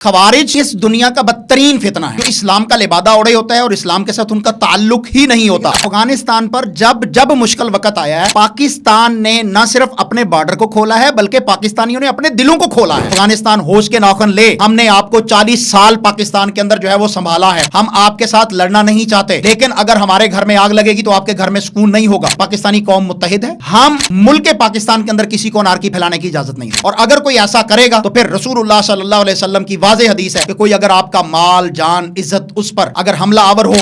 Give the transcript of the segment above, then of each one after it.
خوارج اس دنیا کا بدترین فتنہ ہے جو اسلام کا لبادہ اوڑے ہوتا ہے اور اسلام کے ساتھ ان کا تعلق ہی نہیں ہوتا۔ افغانستان پر جب مشکل وقت آیا ہے، پاکستان نے نہ صرف اپنے بارڈر کو کھولا ہے بلکہ پاکستانیوں نے اپنے دلوں کو کھولا ہے۔ افغانستان ہوش کے ناخن لے، ہم نے آپ کو 40 سال پاکستان کے اندر جو ہے وہ سنبھالا ہے، ہم آپ کے ساتھ لڑنا نہیں چاہتے، لیکن اگر ہمارے گھر میں آگ لگے گی تو آپ کے گھر میں سکون نہیں ہوگا۔ پاکستانی قوم متحد ہے، ہم ملک پاکستان کے اندر کسی کو انارکی پھیلانے کی اجازت نہیں ہے، اور اگر کوئی ایسا کرے گا تو پھر رسول اللہ صلی اللہ علیہ وسلم کی واضح حدیث ہے کہ کوئی اگر آپ کا مال جان عزت اس پر اگر حملہ آور ہو۔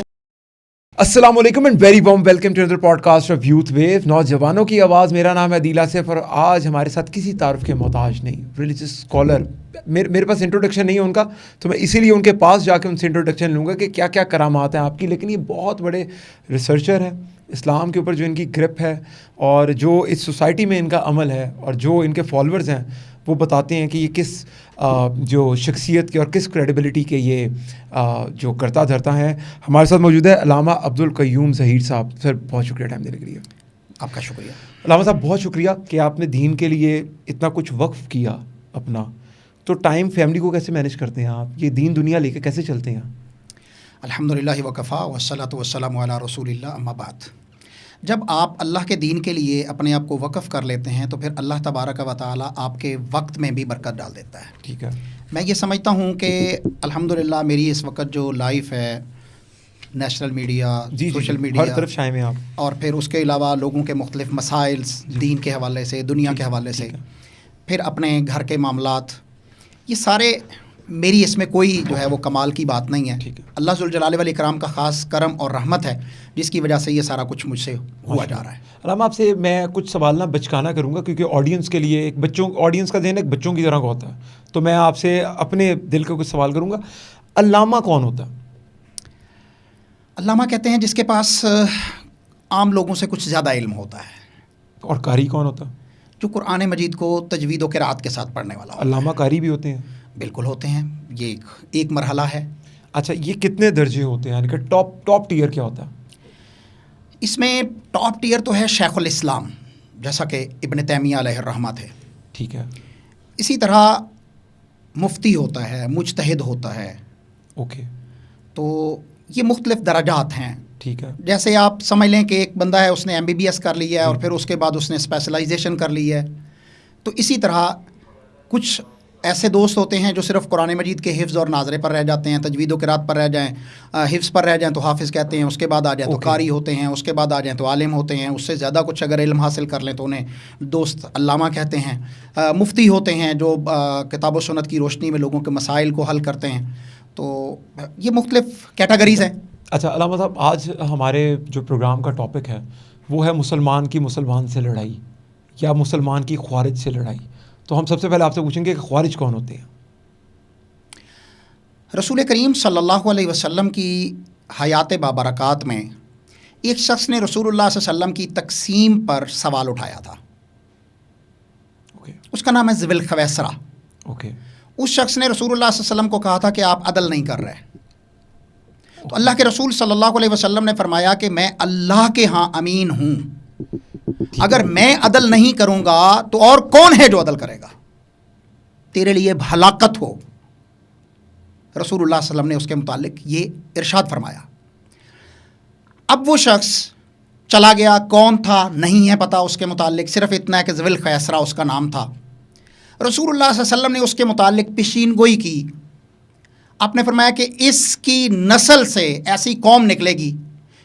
السلام علیکم and very warm welcome to another podcast of youth view, نوجوانوں کی آواز۔ میرا نام ہے عدیل آصف اور آج ہمارے ساتھ کسی تعارف کے محتاج نہیں، ریلیجس اسکالر۔ میرے پاس انٹروڈکشن نہیں ہے ان کا، تو میں اسی لیے ان کے پاس جا کے ان سے انٹروڈکشن لوں گا کہ کیا کیا کرامات ہیں آپ کی، لیکن یہ بہت بڑے ریسرچر ہیں۔ اسلام کے اوپر جو ان کی گرپ ہے اور جو اس سوسائٹی میں ان کا عمل ہے اور جو ان کے فالوورز ہیں وہ بتاتے ہیں کہ یہ کس جو شخصیت کے اور کس کریڈیبلٹی کے یہ جو کرتا دھرتا ہے۔ ہمارے ساتھ موجود ہے علامہ عبدالقیوم ظہیر صاحب۔ سر بہت شکریہ ٹائم دینے کے لیے۔ آپ کا شکریہ علامہ صاحب، بہت شکریہ کہ آپ نے دین کے لیے اتنا کچھ وقف کیا اپنا۔ تو ٹائم فیملی کو کیسے مینیج کرتے ہیں آپ؟ یہ دین دنیا لے کے کیسے چلتے ہیں؟ الحمدللہ وکفا والصلاۃ والسلام علی رسول اللہ، اما بعد۔ جب آپ اللہ کے دین کے لیے اپنے آپ کو وقف کر لیتے ہیں تو پھر اللہ تبارک و تعالیٰ آپ کے وقت میں بھی برکت ڈال دیتا ہے۔ ٹھیک ہے، میں یہ سمجھتا ہوں کہ الحمدللہ میری اس وقت جو لائف ہے، نیشنل میڈیا، سوشل میڈیا، ہر طرف شائع ہیں آپ، اور پھر اس کے علاوہ لوگوں کے مختلف مسائل دین کے حوالے سے، دنیا کے حوالے سے، پھر اپنے گھر کے معاملات، یہ سارے میری اس میں کوئی جو ہے وہ کمال کی بات نہیں ہے۔ اللہ ذوالجلال والاکرام کا خاص کرم اور رحمت ہے جس کی وجہ سے یہ سارا کچھ مجھ سے ہوا جا رہا ہے۔ علامہ آپ سے میں کچھ سوال نہ بچکانا کروں گا کیونکہ آڈینس کے لیے آڈینس کا ذہن ایک بچوں کی طرح کا ہوتا ہے، تو میں آپ سے اپنے دل کا کچھ سوال کروں گا۔ علامہ کون ہوتا ہے؟ علامہ کہتے ہیں جس کے پاس عام لوگوں سے کچھ زیادہ علم ہوتا ہے۔ اور قاری کون ہوتا ہے؟ جو قرآن مجید کو تجوید و قرات کے ساتھ پڑھنے والا ہوتا ہے۔ علامہ قاری بھی ہوتے ہیں؟ بالکل ہوتے ہیں، یہ ایک مرحلہ ہے۔ اچھا، یہ کتنے درجے ہوتے ہیں؟ یعنی کہ ٹاپ ٹیئر کیا ہوتا ہے اس میں؟ ٹاپ ٹیئر تو ہے شیخ الاسلام، جیسا کہ ابن تیمیہ علیہ الرحمہ تھے۔ ٹھیک ہے، اسی طرح مفتی ہوتا ہے، مجتہد ہوتا ہے۔ اوکے، تو یہ مختلف درجات ہیں۔ ٹھیک ہے، جیسے آپ سمجھ لیں کہ ایک بندہ ہے، اس نے MBBS کر لی ہے اور پھر اس کے بعد اس نے اسپیشلائزیشن کر لی ہے، تو اسی طرح کچھ ایسے دوست ہوتے ہیں جو صرف قرآن مجید کے حفظ اور ناظرے پر رہ جاتے ہیں، تجوید و قرات پر رہ جائیں، حفظ پر رہ جائیں تو حافظ کہتے ہیں، اس کے بعد آ جائیں تو قاری ہوتے ہیں، اس کے بعد آ جائیں تو عالم ہوتے ہیں، اس سے زیادہ کچھ اگر علم حاصل کر لیں تو انہیں دوست علامہ کہتے ہیں۔ مفتی ہوتے ہیں جو کتاب و سنت کی روشنی میں لوگوں کے مسائل کو حل کرتے ہیں۔ تو یہ مختلف کیٹیگریز ہیں۔ اچھا علامہ صاحب، آج ہمارے جو پروگرام کا ٹاپک ہے وہ ہے مسلمان کی مسلمان سے لڑائی یا مسلمان کی خوارج سے لڑائی۔ تو ہم سب سے پہلے آپ سے پوچھیں گے کہ خوارج کون ہوتے ہیں؟ رسول کریم صلی اللہ علیہ وسلم کی حیات بابرکات میں ایک شخص نے رسول اللہ صلی اللہ علیہ وسلم کی تقسیم پر سوال اٹھایا تھا۔ اس کا نام ہے ذی الخویسرہ۔ اس شخص نے رسول اللہ صلی اللہ علیہ وسلم کو کہا تھا کہ آپ عدل نہیں کر رہے۔ تو اللہ کے رسول صلی اللہ علیہ وسلم نے فرمایا کہ میں اللہ کے ہاں امین ہوں، اگر میں عدل نہیں کروں گا تو اور کون ہے جو عدل کرے گا؟ تیرے لیے ہلاکت ہو۔ رسول اللہ صلی اللہ علیہ وسلم نے اس کے متعلق یہ ارشاد فرمایا۔ اب وہ شخص چلا گیا، کون تھا نہیں ہے پتا اس کے متعلق، صرف اتنا ہے کہ ذی الخیسرہ اس کا نام تھا۔ رسول اللہ صلی اللہ علیہ وسلم نے اس کے متعلق پیشین گوئی کی۔ آپ نے فرمایا کہ اس کی نسل سے ایسی قوم نکلے گی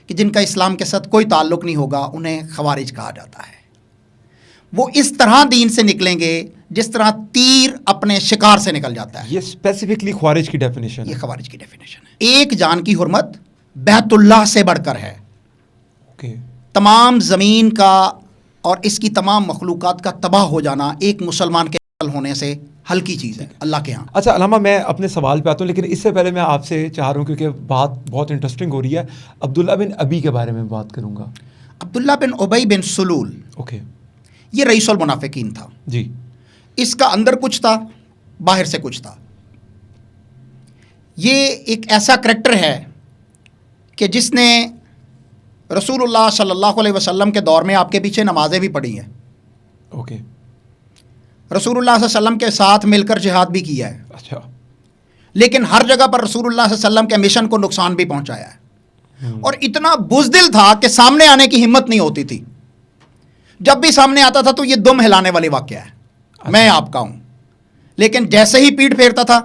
کہ جن کا اسلام کے ساتھ کوئی تعلق نہیں ہوگا، انہیں خوارج کہا جاتا ہے۔ وہ اس طرح دین سے نکلیں گے جس طرح تیر اپنے شکار سے نکل جاتا ہے۔ یہ اسپیسیفکلی خوارج کی ڈیفینیشن ہے؟ یہ خوارج کی ڈیفینیشن ہے۔ ایک جان کی حرمت بیت اللہ سے بڑھ کر ہے۔ تمام زمین کا اور اس کی تمام مخلوقات کا تباہ ہو جانا ایک مسلمان کے ہونے سے ہلکی چیز ہے اللہ کے ہاں۔ اچھا علامہ، میں اپنے سوال پہ آتا ہوں، لیکن اس سے پہلے میں آپ سے چاہ رہا ہوں کیونکہ بات بہت انٹرسٹنگ ہو رہی ہے، عبداللہ بن ابی کے بارے میں بات کروں گا۔ عبداللہ بن ابی بن سلول، یہ رئیس المنافقین تھا جی۔ اس کا اندر کچھ تھا، باہر سے کچھ تھا۔ یہ ایک ایسا کریکٹر ہے کہ جس نے رسول اللہ صلی اللہ علیہ وسلم کے دور میں آپ کے پیچھے نمازیں بھی پڑھی ہیں، رسول اللہ صلی اللہ علیہ وسلم کے ساتھ مل کر جہاد بھی کیا ہے، اچھا، لیکن ہر جگہ پر رسول اللہ صلی اللہ علیہ وسلم کے مشن کو نقصان بھی پہنچایا ہے، اور اتنا بزدل تھا کہ سامنے آنے کی ہمت نہیں ہوتی تھی، جب بھی سامنے آتا تھا تو یہ دم ہلانے والی واقعہ ہے، میں آپ کا ہوں، لیکن جیسے ہی پیٹھ پھیرتا تھا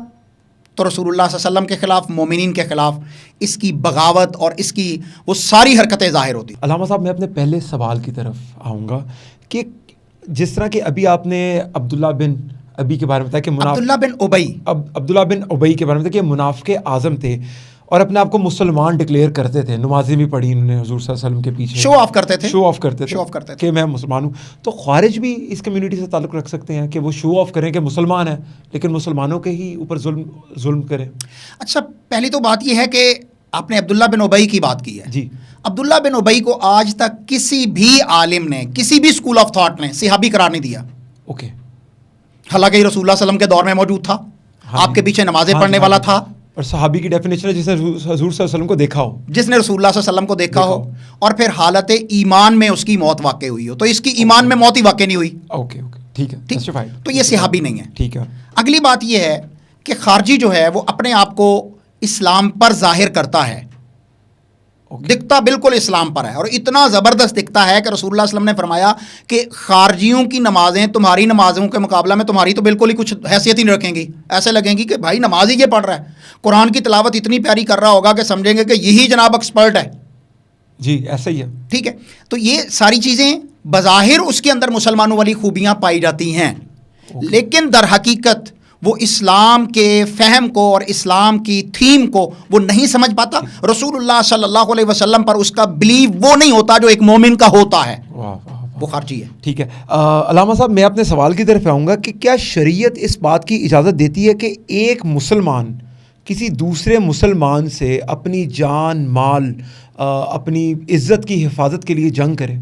تو رسول اللہ صلی اللہ علیہ وسلم کے خلاف، مومنین کے خلاف اس کی بغاوت اور اس کی وہ ساری حرکتیں ظاہر ہوتی۔ علامہ صاحب میں اپنے پہلے سوال کی طرف آؤں گا کہ جس طرح کہ ابھی آپ نے عبداللہ بن ابی کے بارے میں بتایا کہ عبداللہ بن ابی عبداللہ بن ابی کے بارے میں بتایا کہ منافق اعظم تھے اور اپنے آپ کو مسلمان ڈکلیئر کرتے تھے، نمازیں بھی پڑھی انہوں نے حضور صلی اللہ علیہ وسلم کے پیچھے، شو آف کرتے تھے کہ میں مسلمان ہوں۔ تو خوارج بھی اس کمیونٹی سے تعلق رکھ سکتے ہیں کہ وہ شو آف کریں کہ مسلمان ہیں لیکن مسلمانوں کے ہی اوپر ظلم کریں؟ اچھا، پہلی تو بات یہ ہے کہ آپ نے عبداللہ بن ابی کی بات کی ہے جی۔ عبداللہ بن ابی کو آج تک کسی بھی عالم نے، کسی بھی اسکول آف تھاٹ نے صحابی قرار نہیں دیا، اوکے، حالانکہ یہ رسول اللہ صلی اللہ علیہ وسلم کے دور میں موجود تھا، آپ کے پیچھے نمازیں پڑھنے والا تھا، اور صحابی کی ڈیفینیشن ہے جس نے حضور صلی اللہ علیہ وسلم کو دیکھا ہو، جس نے رسول اللہ صلی اللہ علیہ وسلم کو دیکھا ہو اور پھر حالت ایمان میں اس کی موت واقع ہوئی ہو، تو اس کی ایمان میں موت ہی واقع نہیں ہوئی، اوکے ٹھیک ہے، تو یہ صحابی نہیں ہے۔ ٹھیک ہے۔ اگلی بات یہ ہے کہ خارجی جو ہے وہ اپنے آپ کو اسلام پر ظاہر کرتا ہے، دکھتا بالکل اسلام پر ہے، اور اتنا زبردست دکھتا ہے کہ رسول اللہ صلی اللہ علیہ وسلم نے فرمایا کہ خارجیوں کی نمازیں تمہاری نمازوں کے مقابلہ میں تمہاری تو بالکل ہی کچھ حیثیت ہی نہیں رکھیں گی، ایسے لگیں گی کہ بھائی نماز ہی یہ پڑھ رہا ہے، قرآن کی تلاوت اتنی پیاری کر رہا ہوگا کہ سمجھیں گے کہ یہی جناب ایکسپرٹ ہے۔ جی ایسا ہی ہے، ٹھیک ہے، تو یہ ساری چیزیں بظاہر اس کے اندر مسلمانوں والی خوبیاں پائی جاتی ہیں، لیکن در حقیقت وہ اسلام کے فہم کو اور اسلام کی تھیم کو وہ نہیں سمجھ پاتا، رسول اللہ صلی اللہ علیہ وسلم پر اس کا بلیو وہ نہیں ہوتا جو ایک مومن کا ہوتا ہے، وہ خارجی ہے۔ ٹھیک ہے، علامہ صاحب میں اپنے سوال کی طرف آؤں گا کہ کیا شریعت اس بات کی اجازت دیتی ہے کہ ایک مسلمان کسی دوسرے مسلمان سے اپنی جان، مال، اپنی عزت کی حفاظت کے لیے جنگ کرے؟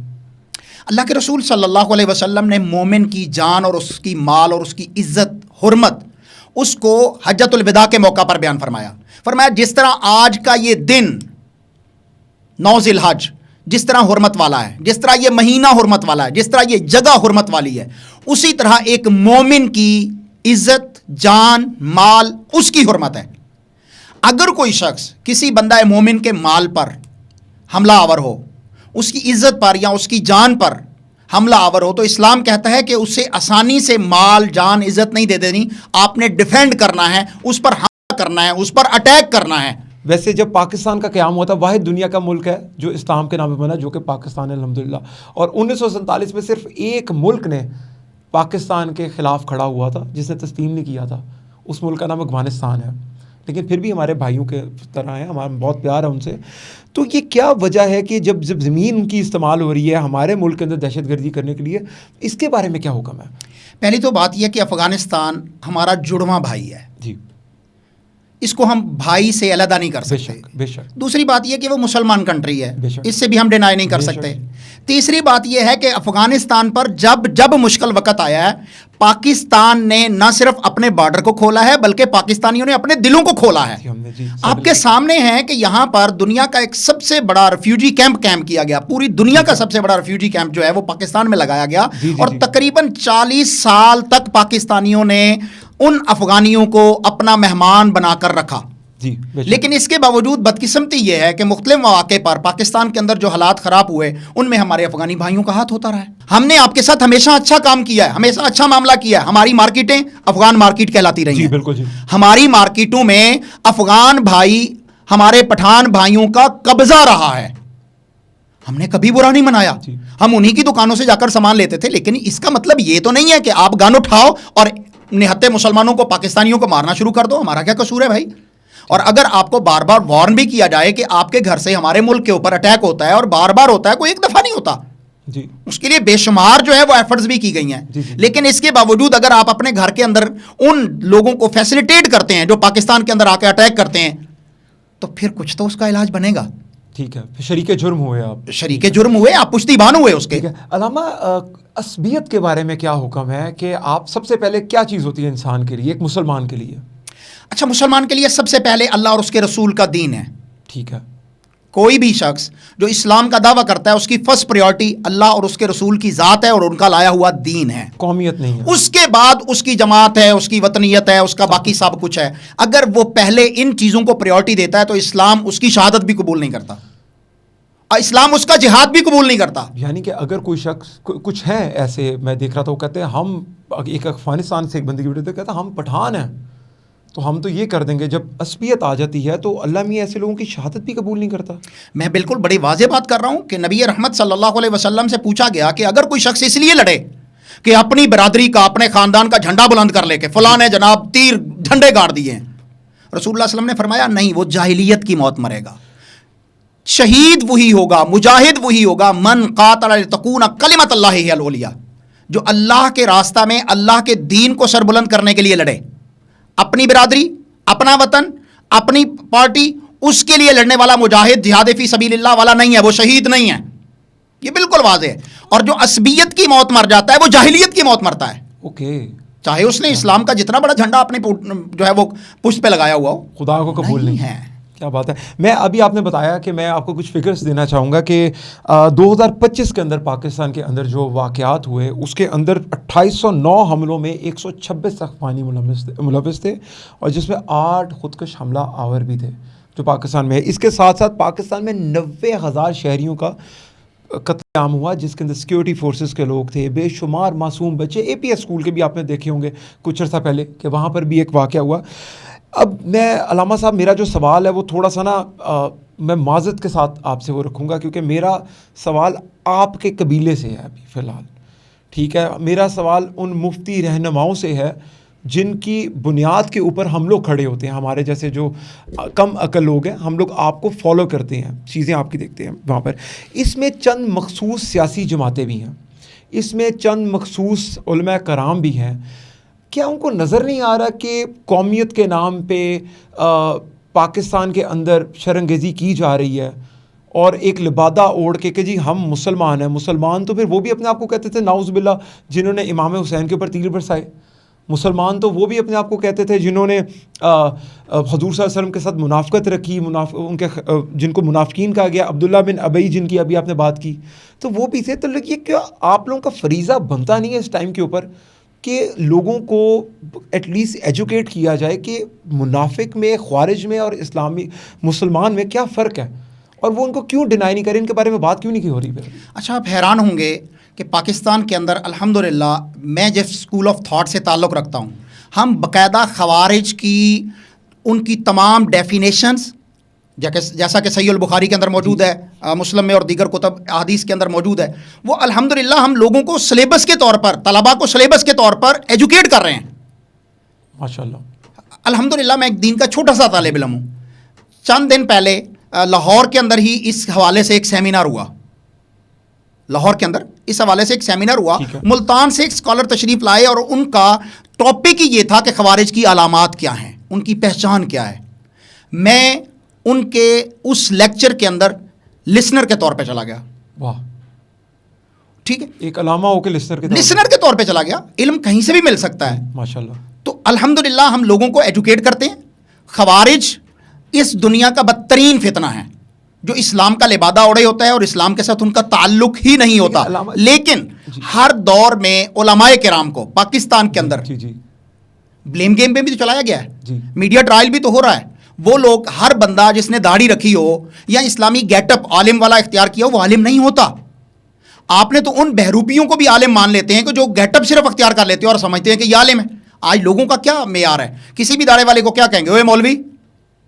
اللہ کے رسول صلی اللہ علیہ وسلم نے مومن کی جان اور اس کی مال اور اس کی عزت، حرمت، اس کو حجۃ الوداع کے موقع پر بیان فرمایا جس طرح آج کا یہ دن 9 ذی الحج جس طرح حرمت والا ہے، جس طرح یہ مہینہ حرمت والا ہے، جس طرح یہ جگہ حرمت والی ہے، اسی طرح ایک مومن کی عزت، جان، مال اس کی حرمت ہے۔ اگر کوئی شخص کسی بندہ مومن کے مال پر حملہ آور ہو، اس کی عزت پر یا اس کی جان پر حملہ آور ہو، تو اسلام کہتا ہے کہ اسے آسانی سے مال، جان، عزت نہیں دے دینی، آپ نے ڈیفینڈ کرنا ہے، اس پر حملہ کرنا ہے، اس پر اٹیک کرنا ہے۔ ویسے جب پاکستان کا قیام ہوا تھا، واحد دنیا کا ملک ہے جو اسلام کے نام پہ بنا، جو کہ پاکستان ہے الحمدللہ، اور 1947 میں صرف ایک ملک نے پاکستان کے خلاف کھڑا ہوا تھا جس نے تسلیم نہیں کیا تھا، اس ملک کا نام افغانستان ہے، لیکن پھر بھی ہمارے بھائیوں کے طرح ہیں، ہمارا بہت پیار ہے ان سے۔ تو یہ کیا وجہ ہے کہ جب زمین ان کی استعمال ہو رہی ہے ہمارے ملک کے اندر دہشت گردی کرنے کے لیے، اس کے بارے میں کیا حکم ہے؟ پہلی تو بات یہ کہ افغانستان ہمارا جڑواں بھائی ہے، جی، اس کو ہم بھائی سے علیحدہ نہیں کر سکتے۔ بے شک۔ دوسری بات یہ کہ وہ مسلمان کنٹری ہے، بے شک، اس سے بھی ہم ڈینائی نہیں کر سکتے۔ تیسری بات یہ ہے کہ افغانستان پر جب مشکل وقت آیا ہے، پاکستان نے نہ صرف اپنے بارڈر کو کھولا ہے بلکہ پاکستانیوں نے اپنے دلوں کو کھولا ہے۔ آپ کے سامنے ہے کہ یہاں پر دنیا کا ایک سب سے بڑا ریفیوجی کیمپ کیا گیا، پوری دنیا کا سب سے بڑا ریفیوجی کیمپ جو ہے وہ پاکستان میں لگایا گیا، اور تقریباً 40 سال تک پاکستانیوں نے ان افغانیوں کو اپنا مہمان بنا کر رکھا۔ لیکن اس کے باوجود بدقسمتی یہ ہے کہ مختلف مواقع پر پاکستان کے اندر جو حالات خراب ہوئے ان میں ہمارے افغانی بھائیوں کا ہاتھ ہوتا رہا ہے۔ ہم نے آپ کے ساتھ ہمیشہ اچھا کام کیا ہے، ہمیشہ اچھا معاملہ کیا ہے، ہماری مارکیٹیں افغان مارکیٹ کہلاتی رہی ہیں۔ بالکل جی، ہماری مارکیٹوں میں افغان بھائی، ہمارے پٹھان بھائیوں کا قبضہ رہا ہے، ہم نے کبھی برا نہیں منایا، ہم انہی کی دکانوں سے جا کر سامان لیتے تھے، لیکن اس کا مطلب یہ تو نہیں ہے کہ آپ گن اٹھاؤ اور نہتے مسلمانوں کو، پاکستانیوں کو مارنا شروع کر دو۔ ہمارا کیا قصور ہے بھائی؟ اور اگر آپ کو بار بار وارن بھی کیا جائے کہ آپ کے گھر سے ہمارے ملک کے اوپر اٹیک ہوتا ہے، اور بار بار ہوتا ہے، کوئی ایک دفعہ نہیں ہوتا، اس کے لیے بے شمار جو ہے وہ ایفرٹس بھی کی گئی ہیں، لیکن اس کے باوجود اگر آپ اپنے گھر کے اندر ان لوگوں کو فیسیلیٹیٹ کرتے ہیں جو پاکستان کے اندر آ کے اٹیک کرتے ہیں، تو پھر کچھ تو اس کا علاج بنے گا۔ ٹھیک ہے، شریک جرم ہوئے، آپ شریک جرم ہوئے، آپ پشتی بان ہوئے اس کے۔ علامہ عصبیت کے بارے میں کیا حکم ہے کہ آپ سب سے پہلے کیا چیز ہوتی ہے انسان کے لیے، ایک مسلمان کے لیے؟ اچھا، مسلمان کے لیے سب سے پہلے اللہ اور اس کے رسول کا دین ہے۔ ٹھیک ہے، کوئی بھی شخص جو اسلام کا دعویٰ کرتا ہے اس کی فرسٹ پریورٹی اللہ اور اس کے رسول کی ذات ہے اور ان کا لایا ہوا دین ہے, قومیت نہیں ہے. اس کے بعد اس کی جماعت ہے, اس کی وطنیت ہے, اس کا باقی سب کچھ ہے. اگر وہ پہلے ان چیزوں کو پریورٹی دیتا ہے تو اسلام اس کی شہادت بھی قبول نہیں کرتا, اسلام اس کا جہاد بھی قبول نہیں کرتا. یعنی کہ اگر کوئی شخص کچھ ہیں ایسے, میں دیکھ رہا تھا, وہ کہتے ہیں ہم, ایک افغانستان سے ایک بندے کی ویڈیو کہتا ہے ہم پٹھان ہیں تو ہم تو یہ کر دیں گے. جب عصبیت آ جاتی ہے تو اللہ میاں ایسے لوگوں کی شہادت بھی قبول نہیں کرتا. میں بالکل بڑی واضح بات کر رہا ہوں کہ نبی رحمت صلی اللہ علیہ وسلم سے پوچھا گیا کہ اگر کوئی شخص اس لیے لڑے کہ اپنی برادری کا, اپنے خاندان کا جھنڈا بلند کر لے کہ فلاں نے جناب تیر جھنڈے گاڑ دیے ہیں, رسول اللہ صلی اللہ علیہ وسلم نے فرمایا نہیں, وہ جاہلیت کی موت مرے گا. شہید وہی ہوگا, مجاہد وہی ہوگا, من قاتل لتکون کلمۃ اللہ ہی العلیٰ, جو اللہ کے راستہ میں اللہ کے دین کو سر بلند کرنے کے لیے لڑے. اپنی برادری, اپنا وطن, اپنی پارٹی, اس کے لیے لڑنے والا مجاہد جہاد فی سبیل اللہ والا نہیں ہے, وہ شہید نہیں ہے. یہ بالکل واضح ہے. اور جو عصبیت کی موت مر جاتا ہے وہ جاہلیت کی موت مرتا ہے. اوکے, چاہے اس نے اسلام کا جتنا بڑا جھنڈا اپنے جو ہے وہ پشت پہ لگایا ہوا ہو, خدا کو قبول نہیں ہے. کیا بات ہے. میں ابھی آپ نے بتایا کہ میں آپ کو کچھ فگرز دینا چاہوں گا کہ 2025 کے اندر پاکستان کے اندر جو واقعات ہوئے اس کے اندر 2809 حملوں میں 126 افغانی ملوث تھے اور جس میں 8 خودکش حملہ آور بھی تھے جو پاکستان میں ہے. اس کے ساتھ ساتھ پاکستان میں 90,000 شہریوں کا قتل عام ہوا جس کے اندر سیکیورٹی فورسز کے لوگ تھے, بے شمار معصوم بچے. اے پی ایس اسکول کے بھی آپ نے دیکھے ہوں گے کچھ عرصہ پہلے کہ وہاں پر بھی ایک واقعہ ہوا. اب میں علامہ صاحب, میرا جو سوال ہے وہ تھوڑا سا نا میں معذرت کے ساتھ آپ سے وہ رکھوں گا کیونکہ میرا سوال آپ کے قبیلے سے ہے ابھی فی الحال, ٹھیک ہے. میرا سوال ان مفتی رہنماؤں سے ہے جن کی بنیاد کے اوپر ہم لوگ کھڑے ہوتے ہیں, ہمارے جیسے جو کم عقل لوگ ہیں, ہم لوگ آپ کو فالو کرتے ہیں, چیزیں آپ کی دیکھتے ہیں وہاں پر. اس میں چند مخصوص سیاسی جماعتیں بھی ہیں, اس میں چند مخصوص علماء کرام بھی ہیں. کیا ان کو نظر نہیں آ رہا کہ قومیت کے نام پہ پاکستان کے اندر شرنگیزی کی جا رہی ہے اور ایک لبادہ اوڑھ کے کہ جی ہم مسلمان ہیں. مسلمان تو پھر وہ بھی اپنے آپ کو کہتے تھے نعوذ باللہ جنہوں نے امام حسین کے اوپر تیر برسائے. مسلمان تو وہ بھی اپنے آپ کو کہتے تھے جنہوں نے حضور صلی اللہ علیہ وسلم کے ساتھ منافقت رکھی, ان کے جن کو منافقین کہا گیا, عبداللہ بن ابی جن کی ابھی آپ نے بات کی, تو وہ بھی تھے. تو یہ کیا آپ لوگوں کا فریضہ بنتا نہیں ہے اس ٹائم کے اوپر کہ لوگوں کو ایٹ لیسٹ ایجوکیٹ کیا جائے کہ منافق میں, خارج میں اور اسلامی مسلمان میں کیا فرق ہے, اور وہ ان کو کیوں ڈینائی نہیں کریں, ان کے بارے میں بات کیوں نہیں کی ہو رہی ہے؟ اچھا, آپ حیران ہوں گے کہ پاکستان کے اندر الحمدللہ میں جس اسکول آف تھاٹ سے تعلق رکھتا ہوں, ہم باقاعدہ خوارج کی ان کی تمام ڈیفینیشنز جیسا کہ صحیح البخاری کے اندر موجود ہے, مسلم میں اور دیگر کتب احادیث کے اندر موجود ہے, وہ الحمدللہ ہم لوگوں کو سلیبس کے طور پر, طلباء کو سلیبس کے طور پر ایجوکیٹ کر رہے ہیں. ماشاءاللہ الحمدللہ. میں ایک دین کا چھوٹا سا طالب علم ہوں. چند دن پہلے لاہور کے اندر ہی اس حوالے سے ایک سیمینار ہوا, لاہور کے اندر اس حوالے سے ایک سیمینار ہوا. ملتان سے ایک اسکالر تشریف لائے اور ان کا ٹاپک ہی یہ تھا کہ خوارج کی علامات کیا ہیں, ان کی پہچان کیا ہے. میں ان کے اس لیکچر کے اندر لسنر کے طور پہ چلا گیا. واہ, ٹھیک ہے, ایک علامہ ہو کے لسنر کے طور پہ چلا گیا. علم کہیں سے بھی مل سکتا ہے ماشاءاللہ. تو الحمدللہ ہم لوگوں کو ایجوکیٹ کرتے ہیں. خوارج اس دنیا کا بدترین فتنہ ہے جو اسلام کا لبادہ اوڑھے ہوتا ہے اور اسلام کے ساتھ ان کا تعلق ہی نہیں ہوتا. لیکن ہر دور میں علماء کرام کو پاکستان کے اندر بلیم گیم پہ بھی تو چلایا گیا ہے, میڈیا ٹرائل بھی تو ہو رہا ہے. وہ لوگ, ہر بندہ جس نے داڑھی رکھی ہو یا اسلامی گیٹ اپ عالم والا اختیار کیا ہو وہ عالم نہیں ہوتا. آپ نے تو ان بہروپیوں کو بھی عالم مان لیتے ہیں کہ جو گیٹ اپ صرف اختیار کر لیتے ہیں اور سمجھتے ہیں کہ یہ عالم ہے. آج لوگوں کا کیا معیار ہے, کسی بھی داڑھی والے کو کیا کہیں گے, اوے مولوی.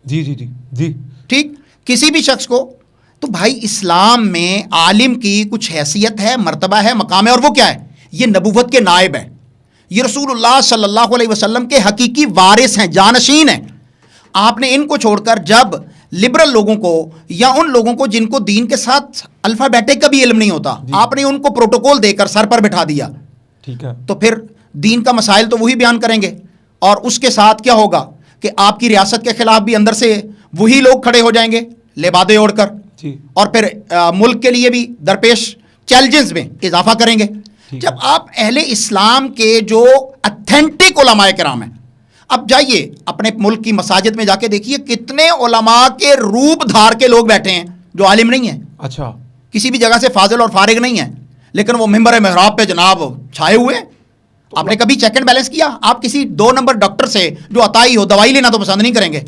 جی جی جی جی ٹھیک, کسی بھی شخص کو. تو بھائی اسلام میں عالم کی کچھ حیثیت ہے, مرتبہ ہے, مقام ہے, اور وہ کیا ہے, یہ نبوت کے نائب ہیں, یہ رسول اللہ صلی اللہ علیہ وسلم کے حقیقی وارث ہیں, جانشین ہیں. آپ نے ان کو چھوڑ کر جب لبرل لوگوں کو یا ان لوگوں کو جن کو دین کے ساتھ الفابیٹک کا بھی علم نہیں ہوتا, آپ نے ان کو پروٹوکول دے کر سر پر بٹھا دیا, ٹھیک ہے, تو پھر دین کا مسائل تو وہی بیان کریں گے, اور اس کے ساتھ کیا ہوگا کہ آپ کی ریاست کے خلاف بھی اندر سے وہی لوگ کھڑے ہو جائیں گے لبادے اوڑھ کر, اور پھر ملک کے لیے بھی درپیش چیلنجز میں اضافہ کریں گے. جب آپ اہل اسلام کے جو اتھینٹک علماء کرام ہیں, اب جائیے اپنے ملک کی مساجد میں جا کے دیکھیے کتنے علماء کے روپ دھار کے لوگ بیٹھے ہیں جو عالم نہیں ہے, اچھا, کسی بھی جگہ سے فاضل اور فارغ نہیں ہے, لیکن وہ ممبر محراب پہ جناب چھائے ہوئے. آپ نے کبھی چیک اینڈ بیلنس کیا؟ آپ کسی 2 نمبر ڈاکٹر سے جو عطائی ہو, دوائی لینا تو پسند نہیں کریں گے,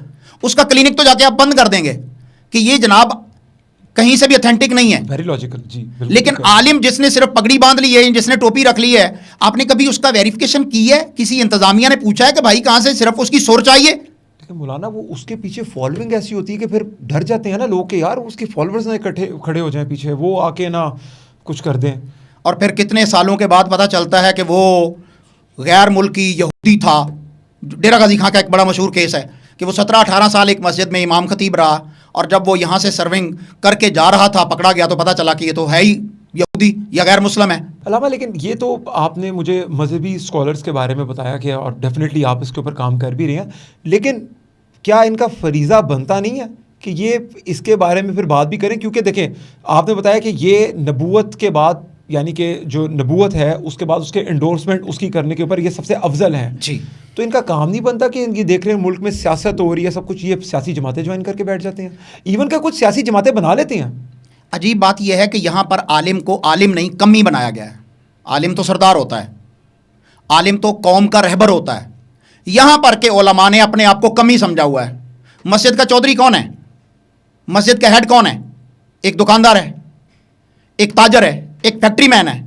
اس کا کلینک تو جا کے آپ بند کر دیں گے کہ یہ جناب کہیں سے بھی اتھینٹک نہیں ہے. ویری لاجیکل جی. لیکن عالم جس نے صرف پگڑی باندھ لی ہے, جس نے ٹوپی رکھ لی ہے, آپ نے کبھی اس کا ویریفیکیشن کی ہے؟ کسی انتظامیہ نے پوچھا ہے کہ بھائی کہاں سے؟ صرف اس کی سور چاہیے. لیکن مولانا وہ اس کے پیچھے فالوئنگ ایسی ہوتی ہے کہ پھر ڈر جاتے ہیں نا لوگ کہ یار اس کے فالوورز نہ اکٹھے کھڑے ہو جائیں پیچھے, وہ آ کے نہ کچھ کر دیں. اور پھر کتنے سالوں کے بعد پتہ چلتا ہے کہ وہ غیر ملکی یہودی تھا. ڈیرہ غازی خان کا ایک بڑا مشہور کیس ہے کہ وہ 17-18 سال ایک مسجد میں امام خطیب رہا, اور جب وہ یہاں سے سرونگ کر کے جا رہا تھا پکڑا گیا تو پتہ چلا کہ یہ تو ہے ہی یہودی یا غیر مسلم ہے. علامہ لیکن یہ تو آپ نے مجھے مذہبی اسکالرس کے بارے میں بتایا کہ اور ڈیفینیٹلی آپ اس کے اوپر کام کر بھی رہے ہیں, لیکن کیا ان کا فریضہ بنتا نہیں ہے کہ یہ اس کے بارے میں پھر بات بھی کریں؟ کیونکہ دیکھیں آپ نے بتایا کہ یہ نبوت کے بعد, یعنی کہ جو نبوت ہے اس کے بعد اس کے انڈورسمنٹ اس کی کرنے کے اوپر یہ سب سے افضل ہیں جی. تو ان کا کام نہیں بنتا کہ یہ دیکھ رہے ہیں ملک میں سیاست ہو رہی ہے سب کچھ, یہ سیاسی جماعتیں جوائن کر کے بیٹھ جاتے ہیں, ایون کہ کچھ سیاسی جماعتیں بنا لیتے ہیں. عجیب بات یہ ہے کہ یہاں پر عالم کو عالم نہیں کمی بنایا گیا ہے. عالم تو سردار ہوتا ہے, عالم تو قوم کا رہبر ہوتا ہے. یہاں پر کہ علماء نے اپنے آپ کو کمی سمجھا ہوا ہے. مسجد کا چودھری کون ہے؟ مسجد کا ہیڈ کون ہے؟ ایک دکاندار ہے, ایک تاجر ہے, ایک فیکٹری مین ہے,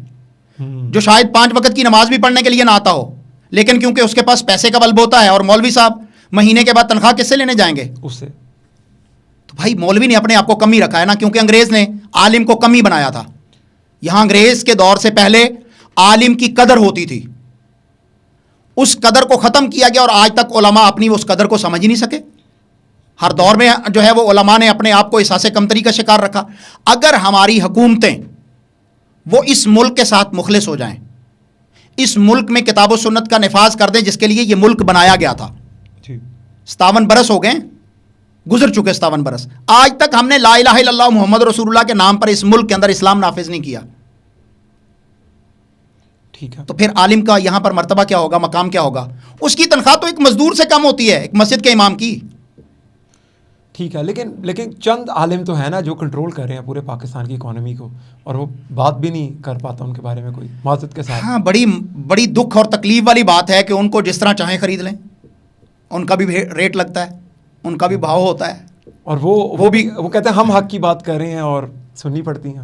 جو شاید 5 وقت کی نماز بھی پڑھنے کے لیے نہ آتا ہو, لیکن کیونکہ اس کے پاس پیسے کا بلب ہوتا ہے, اور مولوی صاحب مہینے کے بعد تنخواہ کس سے لینے جائیں گے؟ اس سے. تو بھائی مولوی نے اپنے آپ کو کمی رکھا ہے نا, کیونکہ انگریز نے عالم کو کمی بنایا تھا. یہاں انگریز کے دور سے پہلے عالم کی قدر ہوتی تھی, اس قدر کو ختم کیا گیا, اور آج تک علماء اپنی اس قدر کو سمجھ ہی نہیں سکے. ہر دور میں جو ہے وہ علماء نے اپنے آپ کو احساس کمتری کا شکار رکھا. اگر ہماری حکومتیں وہ اس ملک کے ساتھ مخلص ہو جائیں, اس ملک میں کتاب و سنت کا نفاذ کر دیں جس کے لیے یہ ملک بنایا گیا تھا. 57 برس ہو گئے, گزر چکے 57 برس, آج تک ہم نے لا الہ الا اللہ محمد رسول اللہ کے نام پر اس ملک کے اندر اسلام نافذ نہیں کیا. ٹھیک ہے, تو پھر عالم کا یہاں پر مرتبہ کیا ہوگا, مقام کیا ہوگا؟ اس کی تنخواہ تو ایک مزدور سے کم ہوتی ہے, ایک مسجد کے امام کی. ٹھیک ہے, لیکن چند عالم تو ہیں نا جو کنٹرول کر رہے ہیں پورے پاکستان کی اکانومی کو, اور وہ بات بھی نہیں کر پاتا ان کے بارے میں کوئی معذرت کے ساتھ. ہاں, بڑی دکھ اور تکلیف والی بات ہے کہ ان کو جس طرح چاہیں خرید لیں, ان کا بھی ریٹ لگتا ہے, ان کا بھی بھاؤ ہوتا ہے, اور وہ کہتے ہیں ہم حق کی بات کر رہے ہیں اور سننی پڑتی ہیں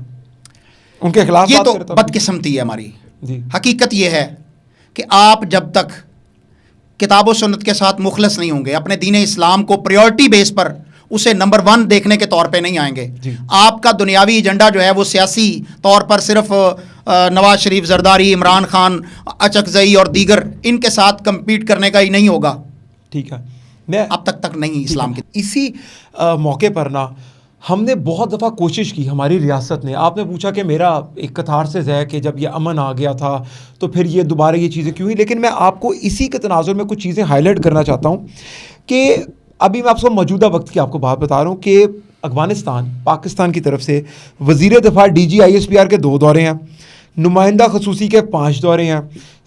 ان کے خلاف. یہ تو بدقسمتی ہے ہماری. جی, حقیقت یہ ہے کہ آپ جب تک کتاب و سنت کے ساتھ مخلص نہیں ہوں گے, اپنے دین اسلام کو پریورٹی بیس پر اسے نمبر 1 دیکھنے کے طور پہ نہیں آئیں گے. جی. آپ کا دنیاوی ایجنڈا جو ہے وہ سیاسی طور پر صرف نواز شریف, زرداری, عمران خان, اچکزئی اور دیگر ان کے ساتھ کمپیٹ کرنے کا ہی نہیں ہوگا. ٹھیک ہے, میں اب تک نہیں اسلام کی. اسی موقع پر نا ہم نے بہت دفعہ کوشش کی, ہماری ریاست نے. آپ نے پوچھا کہ میرا ایک کتھارسس ہے کہ جب یہ امن آ گیا تھا تو پھر یہ دوبارہ یہ چیزیں کیوں ہوئی, لیکن میں آپ کو اسی کے تناظر میں کچھ چیزیں ہائی لائٹ کرنا چاہتا ہوں کہ ابھی میں آپ کو موجودہ وقت کی آپ کو بات بتا رہا ہوں کہ افغانستان پاکستان کی طرف سے وزیر دفاع DG ISPR کے 2 دورے ہیں, نمائندہ خصوصی کے 5 دورے ہیں,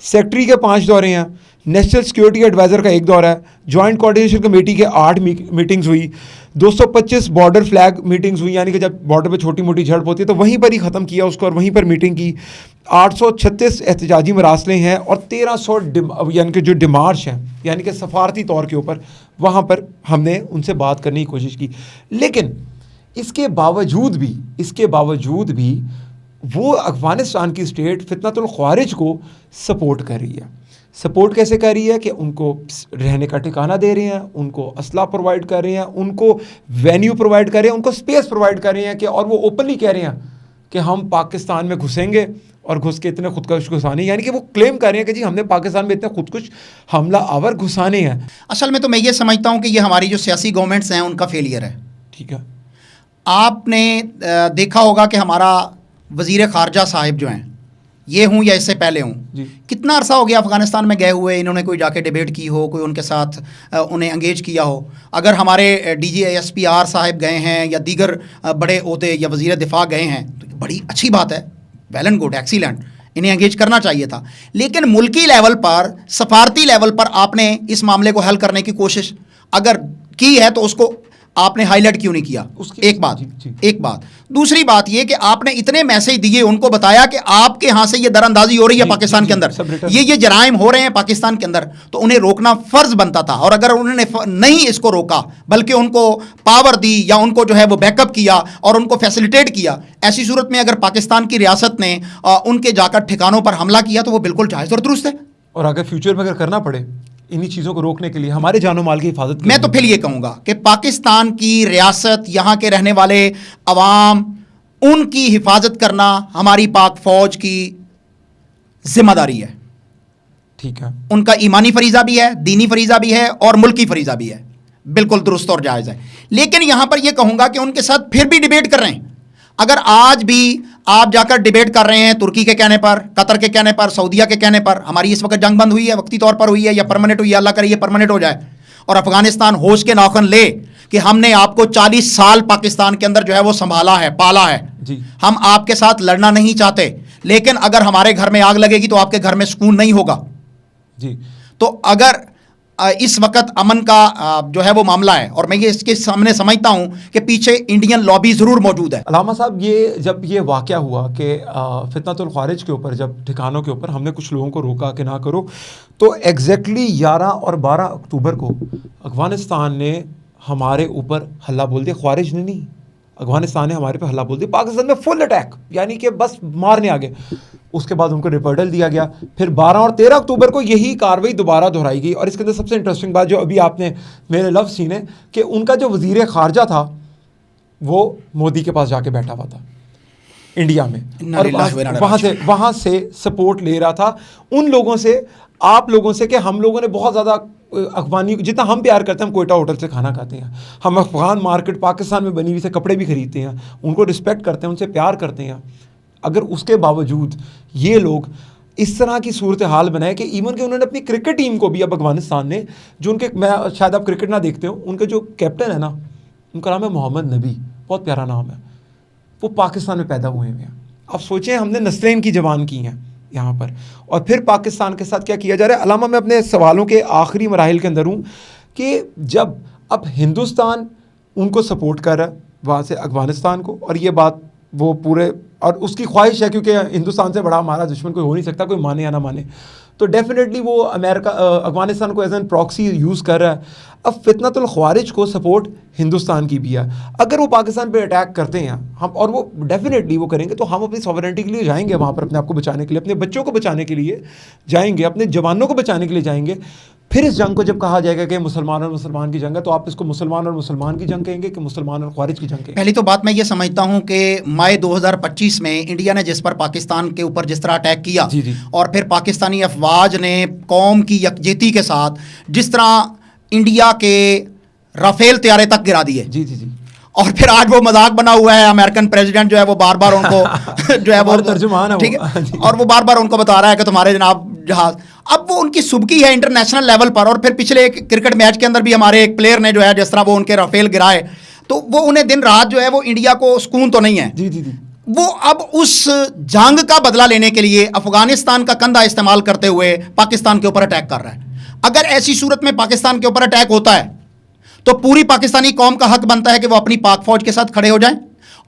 سیکٹری کے 5 دورے ہیں, نیشنل سیکیورٹی ایڈوائزر کا 1 دورہ ہے, جوائنٹ کوآرڈینیشن کمیٹی کے 8 میٹنگز ہوئی, 225 بارڈر فلیگ میٹنگز ہوئی, یعنی کہ جب بارڈر پہ چھوٹی موٹی جھڑپ ہوتی ہے تو وہیں پر ہی ختم کیا اس کو اور وہیں پر میٹنگ کی, 836 احتجاجی مراسلے ہیں, اور 1300 یعنی کہ جو ڈیمارش ہیں یعنی کہ سفارتی طور کے اوپر وہاں پر ہم نے ان سے بات کرنے کی کوشش کی. لیکن اس کے باوجود بھی وہ افغانستان کی اسٹیٹ فتنۃ الخوارج کو سپورٹ کر رہی ہے. سپورٹ کیسے کر رہی ہے کہ ان کو رہنے کا ٹھکانہ دے رہے ہیں, ان کو اسلحہ پرووائڈ کر رہے ہیں, ان کو وینیو پرووائڈ کر رہے ہیں, ان کو اسپیس پرووائڈ کر رہے ہیں کہ, اور وہ اوپنلی کہہ رہے ہیں کہ ہم پاکستان میں گھسیں گے اور گھس کے اتنے خودکش گھسانے, یعنی کہ وہ کلیم کر رہے ہیں کہ جی ہم نے پاکستان میں اتنے خودکش حملہ آور گھسانے ہیں. اصل میں تو میں یہ سمجھتا ہوں کہ یہ ہماری جو سیاسی گورنمنٹس ہیں ان کا فیلئر ہے. ٹھیک ہے, آپ نے دیکھا ہوگا کہ ہمارا وزیر خارجہ صاحب جو ہیں, یہ ہوں یا اس سے پہلے ہوں, جی, کتنا عرصہ ہو گیا افغانستان میں گئے ہوئے, انہوں نے کوئی جا کے ڈیبیٹ کی ہو, کوئی ان کے ساتھ انہیں انگیج کیا ہو. اگر ہمارے DG ISPR صاحب گئے ہیں یا دیگر بڑے عہدے یا وزیر دفاع گئے ہیں تو بڑی اچھی بات ہے, ویل اینڈ گڈ, ایکسیلنٹ, انہیں انگیج کرنا چاہیے تھا. لیکن ملکی لیول پر, سفارتی لیول پر آپ نے اس معاملے کو حل کرنے کی کوشش اگر کی ہے تو اس کو آپ نے ہائی لائٹ کیوں نہیں کیا؟ ایک بات ایک بات دوسری بات یہ کہ آپ نے اتنے میسج دیے، ان کو بتایا کہ آپ کے ہاں سے یہ در اندازی ہو رہی ہے پاکستان کے اندر، یہ جرائم ہو رہے ہیں پاکستان کے اندر، تو انہیں روکنا فرض بنتا تھا. اور اگر انہوں نے نہیں اس کو روکا بلکہ ان کو پاور دی یا ان کو جو ہے وہ بیک اپ کیا اور ان کو فیسیلیٹیٹ کیا، ایسی صورت میں اگر پاکستان کی ریاست نے ان کے جا کر ٹھکانوں پر حملہ کیا تو وہ بالکل جائز اور درست ہے. اور اگر فیوچر میں اگر کرنا پڑے انہی چیزوں کو روکنے کے لیے ہمارے جان و مال کی حفاظت، میں تو پھر یہ کہوں گا کہ پاکستان کی ریاست، یہاں کے رہنے والے عوام، ان کی حفاظت کرنا ہماری پاک فوج کی ذمہ داری ہے. ٹھیک ہے، ان کا ایمانی فریضہ بھی ہے، دینی فریضہ بھی ہے اور ملکی فریضہ بھی ہے، بالکل درست اور جائز ہے. لیکن یہاں پر یہ کہوں گا کہ ان کے ساتھ پھر بھی ڈیبیٹ کر رہے ہیں. اگر آج بھی آپ جا کر ڈیبیٹ کر رہے ہیں ترکی کے کہنے پر، قطر کے کہنے پر، سعودیہ کے کہنے پر، ہماری اس وقت جنگ بند ہوئی ہے، وقتی طور پر ہوئی ہے یا پرماننٹ ہوئی ہے، اللہ کرے یہ پرماننٹ ہو جائے اور افغانستان ہوش کے ناخن لے کہ ہم نے آپ کو 40 سال پاکستان کے اندر جو ہے وہ سنبھالا ہے، پالا ہے، ہم آپ کے ساتھ لڑنا نہیں چاہتے، لیکن اگر ہمارے گھر میں آگ لگے گی تو آپ کے گھر میں سکون نہیں ہوگا. تو اگر اس وقت امن کا جو ہے وہ معاملہ ہے، اور میں یہ اس کے سامنے سمجھتا ہوں کہ پیچھے انڈین لابی ضرور موجود ہے. علامہ صاحب، یہ جب یہ واقعہ ہوا کہ فتنۃ الخوارج کے اوپر، جب ٹھکانوں کے اوپر ہم نے کچھ لوگوں کو روکا کہ نہ کرو، تو ایگزیکٹلی 11 اور 12 اکتوبر کو افغانستان نے ہمارے اوپر حملہ بول دیا. خوارج نے نہیں، افغانستان نے ہمارے پہ حملہ بول دیا. پاکستان میں فل اٹیک، یعنی کہ بس مارنے آگے. اس کے بعد ان کو ریپرڈل دیا گیا. پھر 12 اور 13 اکتوبر کو یہی کاروائی دوبارہ دہرائی گئی. اور اس کے اندر سب سے انٹرسٹنگ بات جو ابھی آپ نے میرے لفظ سینے کہ ان کا جو وزیر خارجہ تھا وہ مودی کے پاس جا کے بیٹھا ہوا تھا انڈیا میں، اور وہاں سے سپورٹ لے رہا تھا ان لوگوں سے، آپ لوگوں سے، کہ ہم لوگوں نے بہت زیادہ افغانی، جتنا ہم پیار کرتے ہیں، ہم کوئٹہ ہوٹل سے کھانا کھاتے ہیں، ہم افغان مارکیٹ پاکستان میں بنی ہوئی سے کپڑے بھی خریدتے ہیں، ان کو رسپیکٹ کرتے ہیں، ان سے پیار کرتے ہیں. اگر اس کے باوجود یہ لوگ اس طرح کی صورتحال بنائے کہ ایون کہ انہوں نے اپنی کرکٹ ٹیم کو بھی، اب افغانستان نے جو ان کے، میں شاید آپ کرکٹ نہ دیکھتے ہو، ان کے جو کیپٹن ہے نا، ان کا نام ہے محمد نبی، بہت پیارا نام ہے، وہ پاکستان میں پیدا ہوئے ہیں. اب سوچیں ہم نے نسلیں ان کی جوان کی ہیں یہاں پر، اور پھر پاکستان کے ساتھ کیا کیا جا رہا ہے. علامہ، میں اپنے سوالوں کے آخری مراحل کے اندر ہوں کہ جب اب ہندوستان ان کو سپورٹ کر رہا ہے وہاں سے افغانستان کو، اور یہ بات وہ پورے، اور اس کی خواہش ہے کیونکہ ہندوستان سے بڑا ہمارا دشمن کوئی ہو نہیں سکتا، کوئی مانے یا نہ مانے، تو ڈیفینیٹلی وہ امریکہ افغانستان کو ایز این پراکسی یوز کر رہا ہے. اب فتنۃ الخوارج کو سپورٹ ہندوستان کی بھی ہے. اگر وہ پاکستان پہ اٹیک کرتے ہیں ہم، اور وہ ڈیفینیٹلی وہ کریں گے، تو ہم اپنی سوورنٹی کے لیے جائیں گے وہاں پر، اپنے آپ کو بچانے کے لیے، اپنے بچوں کو بچانے کے لیے جائیں گے، اپنے جوانوں کو بچانے کے لیے جائیں گے. پھر اس جنگ کو جب کہا جائے گا کہ مسلمان اور مسلمان کی جنگ ہے، تو آپ اس کو مسلمان اور مسلمان کی جنگ کہیں گے کہ مسلمان اور خوارج کی جنگ کہیں گے؟ پہلی تو بات میں یہ سمجھتا ہوں کہ مئی 2025 میں انڈیا نے جس پر پاکستان کے اوپر جس طرح اٹیک کیا، اور پھر پاکستانی افواج نے قوم کی یکجہتی کے ساتھ جس طرح انڈیا کے رافیل طیارے تک گرا دیے، اور پھر آج وہ مذاق بنا ہوا ہے، امریکن پریزیڈنٹ جو ہے وہ بار بار ان کو جو ہے وہ ترجمان ٹھیک ہے، اور وہ بار بار ان کو بتا رہا ہے کہ تمہارے جناب جہاز. اب وہ ان کی سبکی ہے انٹرنیشنل لیول پر. اور پھر پچھلے ایک کرکٹ میچ کے اندر بھی ہمارے ایک پلیئر نے جو ہے جس طرح وہ ان کے رافیل گرائے، تو وہ انہیں دن رات جو ہے وہ انڈیا کو سکون تو نہیں ہے. وہ اب اس جنگ کا بدلہ لینے کے لیے افغانستان کا کندھا استعمال کرتے ہوئے پاکستان کے اوپر اٹیک کر رہا ہے. اگر ایسی صورت میں پاکستان کے اوپر اٹیک ہوتا ہے تو پوری پاکستانی قوم کا حق بنتا ہے کہ وہ اپنی پاک فوج کے ساتھ کھڑے ہو جائیں.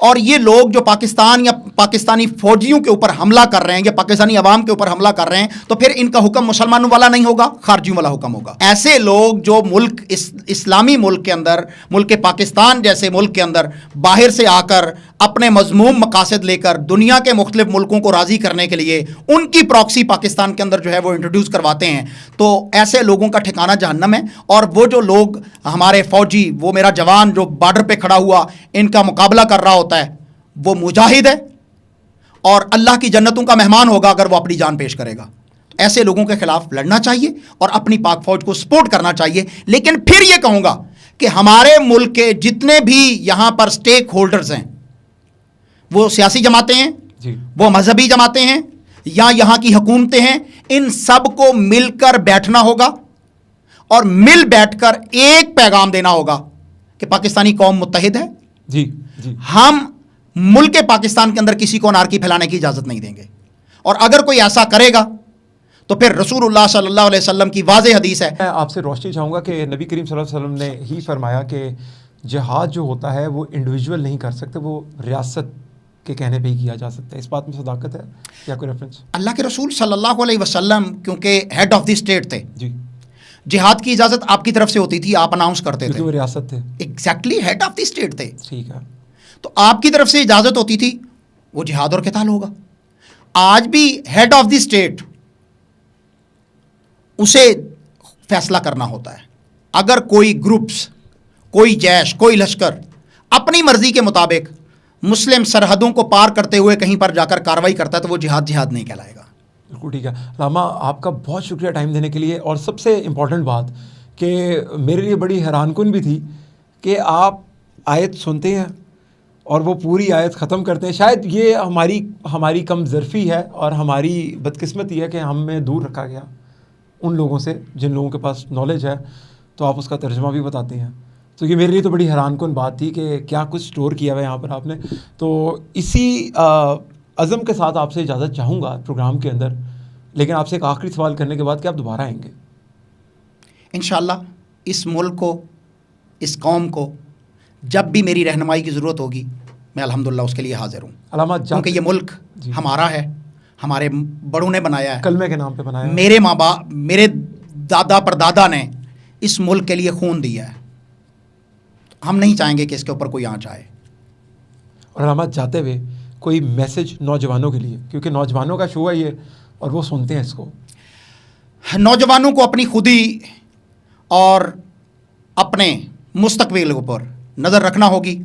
اور یہ لوگ جو پاکستان یا پاکستانی فوجیوں کے اوپر حملہ کر رہے ہیں یا پاکستانی عوام کے اوپر حملہ کر رہے ہیں، تو پھر ان کا حکم مسلمانوں والا نہیں ہوگا، خارجیوں والا حکم ہوگا. ایسے لوگ جو ملک اسلامی ملک کے اندر، ملک پاکستان جیسے ملک کے اندر باہر سے آ کر اپنے مذموم مقاصد لے کر دنیا کے مختلف ملکوں کو راضی کرنے کے لیے ان کی پراکسی پاکستان کے اندر جو ہے وہ انٹروڈیوس کرواتے ہیں، تو ایسے لوگوں کا ٹھکانہ جہنم ہے. اور وہ جو لوگ ہمارے فوجی، وہ میرا جوان جو بارڈر پہ کھڑا ہوا ان کا مقابلہ کر رہا ہوتا ہے، وہ مجاہد ہے اور اللہ کی جنتوں کا مہمان ہوگا اگر وہ اپنی جان پیش کرے گا. ایسے لوگوں کے خلاف لڑنا چاہیے اور اپنی پاک فوج کو سپورٹ کرنا چاہیے. لیکن پھر یہ کہوں گا کہ ہمارے ملک کے جتنے بھی یہاں پر سٹیک ہولڈرز ہیں، وہ سیاسی جماعتیں ہیں، وہ مذہبی جماعتیں ہیں، یا یہاں کی حکومتیں ہیں، ان سب کو مل کر بیٹھنا ہوگا اور مل بیٹھ کر ایک پیغام دینا ہوگا کہ پاکستانی قوم متحد ہے. ہم ملک پاکستان کے اندر کسی کو انارکی پھیلانے کی اجازت نہیں دیں گے. اور اگر کوئی ایسا کرے گا تو پھر رسول اللہ صلی اللہ علیہ وسلم کی واضح حدیث ہے. میں آپ سے روشنی چاہوں گا کہ نبی کریم صلی اللہ علیہ وسلم نے ہی فرمایا کہ جہاد جو ہوتا ہے وہ انڈیویجول نہیں کر سکتے, وہ ریاست کے کہنے پہ ہی کیا جا سکتا ہے. اس بات میں صداقت ہے یا کوئی ریفرنس؟ اللہ کے رسول صلی اللہ علیہ وسلم کیونکہ ہیڈ آف دی اسٹیٹ تھے, جی, جہاد کی اجازت آپ کی طرف سے ہوتی تھی, آپ اناؤنس کرتے تھے, وہ ریاست تھے, exactly head of the state تھے, ٹھیک ہے, تو آپ کی طرف سے اجازت ہوتی تھی, وہ جہاد اور قتال ہوگا. آج بھی ہیڈ آف دی اسٹیٹ اسے فیصلہ کرنا ہوتا ہے. اگر کوئی گروپس, کوئی جیش, کوئی لشکر اپنی مرضی کے مطابق مسلم سرحدوں کو پار کرتے ہوئے کہیں پر جا کر کارروائی کرتا ہے تو وہ جہاد نہیں کہلائے گا. بالکل ٹھیک ہے. علامہ آپ کا بہت شکریہ ٹائم دینے کے لیے. اور سب سے امپورٹنٹ بات کہ میرے لیے بڑی حیران کن بھی تھی کہ آپ آیت سنتے ہیں اور وہ پوری آیت ختم کرتے ہیں. شاید یہ ہماری کم ظرفی ہے اور ہماری بدقسمتی ہے کہ ہمیں دور رکھا گیا ان لوگوں سے جن لوگوں کے پاس نالج ہے, تو آپ اس کا ترجمہ بھی بتاتے ہیں. تو یہ میرے لیے تو بڑی حیران کن بات تھی کہ کیا کچھ اسٹور کیا ہوا ہے یہاں پر آپ نے. تو اسی عزم کے ساتھ آپ سے اجازت چاہوں گا پروگرام کے اندر, لیکن آپ سے ایک آخری سوال کرنے کے بعد کہ آپ دوبارہ آئیں گے انشاءاللہ. اس ملک کو, اس قوم کو جب بھی میری رہنمائی کی ضرورت ہوگی میں الحمدللہ اس کے لیے حاضر ہوں, کیونکہ یہ ملک ہمارا ہے, ہمارے بڑوں نے بنایا ہے, کلمے کے نام پہ بنایا ہے, میرے ماں باپ, میرے دادا پردادا نے اس ملک کے لیے خون دیا ہے. ہم نہیں چاہیں گے کہ اس کے اوپر کوئی آنچ آئے. اور علامہ جاتے ہوئے کوئی میسج نوجوانوں کے لیے, کیونکہ نوجوانوں کا شو ہے یہ اور وہ سنتے ہیں اس کو. نوجوانوں کو اپنی خودی اور اپنے مستقبل کے اوپر نظر رکھنا ہوگی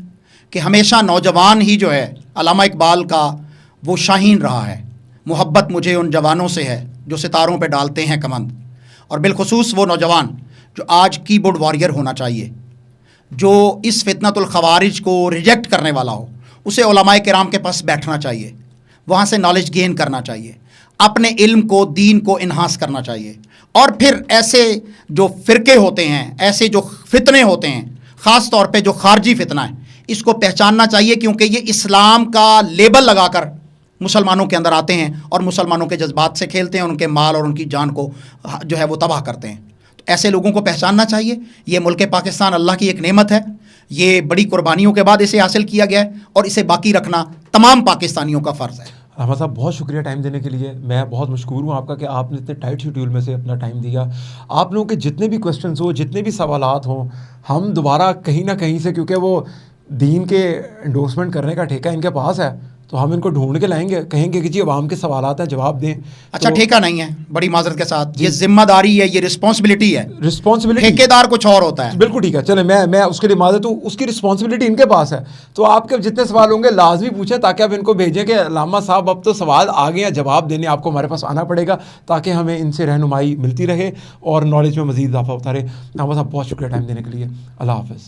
کہ ہمیشہ نوجوان ہی جو ہے, علامہ اقبال کا وہ شاہین رہا ہے, محبت مجھے ان جوانوں سے ہے جو ستاروں پہ ڈالتے ہیں کمند. اور بالخصوص وہ نوجوان جو آج کی بورڈ واریر ہونا چاہیے, جو اس فتنۃ الخوارج کو ریجیکٹ کرنے والا ہو, اسے علماء کرام کے پاس بیٹھنا چاہیے, وہاں سے نالج گین کرنا چاہیے, اپنے علم کو, دین کو انہانس کرنا چاہیے. اور پھر ایسے جو فرقے ہوتے ہیں, ایسے جو فتنے ہوتے ہیں, خاص طور پہ جو خارجی فتنہ ہے, اس کو پہچاننا چاہیے, کیونکہ یہ اسلام کا لیبل لگا کر مسلمانوں کے اندر آتے ہیں اور مسلمانوں کے جذبات سے کھیلتے ہیں, ان کے مال اور ان کی جان کو جو ہے وہ تباہ کرتے ہیں. تو ایسے لوگوں کو پہچاننا چاہیے. یہ ملک پاکستان اللہ کی ایک نعمت ہے, یہ بڑی قربانیوں کے بعد اسے حاصل کیا گیا ہے اور اسے باقی رکھنا تمام پاکستانیوں کا فرض ہے. احمد صاحب بہت شکریہ ٹائم دینے کے لیے. میں بہت مشکور ہوں آپ کا کہ آپ نے اتنے ٹائٹ شیڈیول میں سے اپنا ٹائم دیا. آپ لوگوں کے جتنے بھی کویسچنز ہوں, جتنے بھی سوالات ہوں, ہم دوبارہ کہیں نہ کہیں سے, کیونکہ وہ دین کے انڈورسمنٹ کرنے کا ٹھیکہ ان کے پاس ہے, تو ہم ان کو ڈھونڈ کے لائیں گے, کہیں گے کہ جی عوام کے سوالات ہیں, جواب دیں. اچھا ٹھیکہ نہیں ہے, بڑی معذرت کے ساتھ, یہ ذمہ داری ہے, یہ رسپانسبلٹی ہے. ٹھیکیدار کچھ اور ہوتا ہے. بالکل ٹھیک ہے, چلیں میں اس کے لیے معذرت ہوں, اس کی رسپانسبلٹی ان کے پاس ہے. تو آپ کے جتنے سوال ہوں گے لازمی پوچھیں, تاکہ آپ ان کو بھیجیں کہ علامہ صاحب اب تو سوال آ گئے ہیں, جواب دینے آپ کو ہمارے پاس آنا پڑے گا, تاکہ ہمیں ان سے رہنمائی ملتی رہے اور نالج میں مزید اضافہ ہوتا رہے. علامہ صاحب بہت شکریہ ٹائم دینے کے لیے. اللہ حافظ.